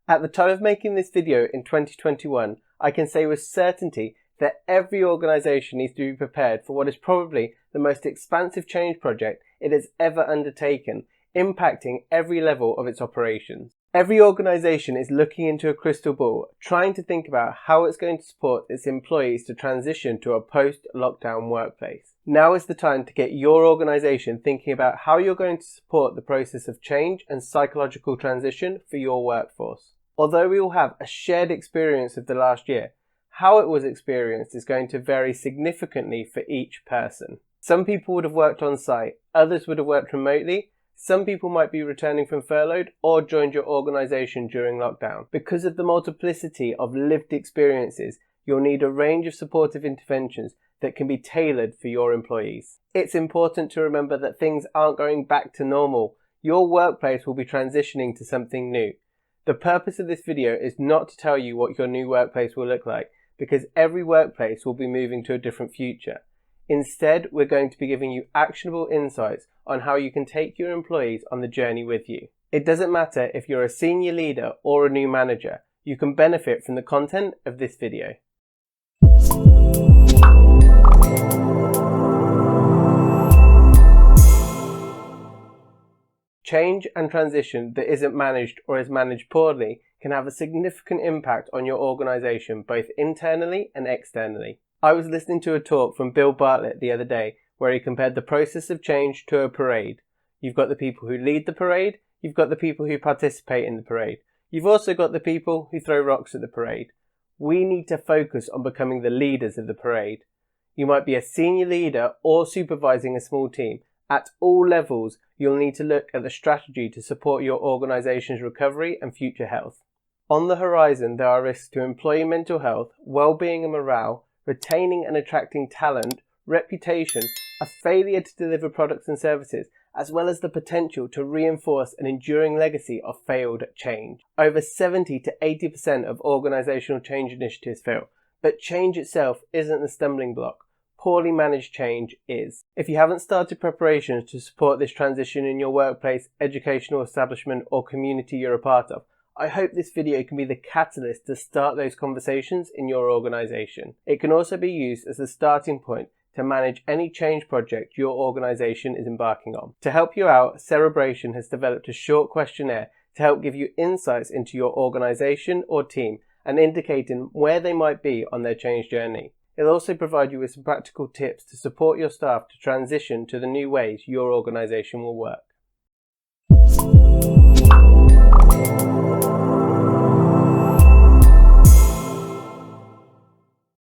At the time of making this video in 2021, I can say with certainty that every organisation needs to be prepared for what is probably the most expansive change project it has ever undertaken, impacting every level of its operations. Every organisation is looking into a crystal ball, trying to think about how it's going to support its employees to transition to a post-lockdown workplace. Now is the time to get your organisation thinking about how you're going to support the process of change and psychological transition for your workforce. Although we all have a shared experience of the last year, how it was experienced is going to vary significantly for each person. Some people would have worked on site, others would have worked remotely. Some people might be returning from furlough or joined your organisation during lockdown. Because of the multiplicity of lived experiences, you'll need a range of supportive interventions that can be tailored for your employees. It's important to remember that things aren't going back to normal. Your workplace will be transitioning to something new. The purpose of this video is not to tell you what your new workplace will look like, because every workplace will be moving to a different future. Instead, we're going to be giving you actionable insights on how you can take your employees on the journey with you. It doesn't matter if you're a senior leader or a new manager, you can benefit from the content of this video. Change and transition that isn't managed or is managed poorly can have a significant impact on your organisation, both internally and externally. I was listening to a talk from Bill Bartlett the other day where he compared the process of change to a parade. You've got the people who lead the parade, you've got the people who participate in the parade. You've also got the people who throw rocks at the parade. We need to focus on becoming the leaders of the parade. You might be a senior leader or supervising a small team. At all levels, you'll need to look at the strategy to support your organisation's recovery and future health. On the horizon, there are risks to employee mental health, well-being and morale, retaining and attracting talent, reputation, a failure to deliver products and services, as well as the potential to reinforce an enduring legacy of failed change. Over 70 to 80% of organisational change initiatives fail, but change itself isn't the stumbling block. Poorly managed change is. If you haven't started preparations to support this transition in your workplace, educational establishment or community you're a part of, I hope this video can be the catalyst to start those conversations in your organisation. It can also be used as a starting point to manage any change project your organisation is embarking on. To help you out, Cerebration has developed a short questionnaire to help give you insights into your organisation or team and indicating where they might be on their change journey. It'll also provide you with some practical tips to support your staff to transition to the new ways your organisation will work.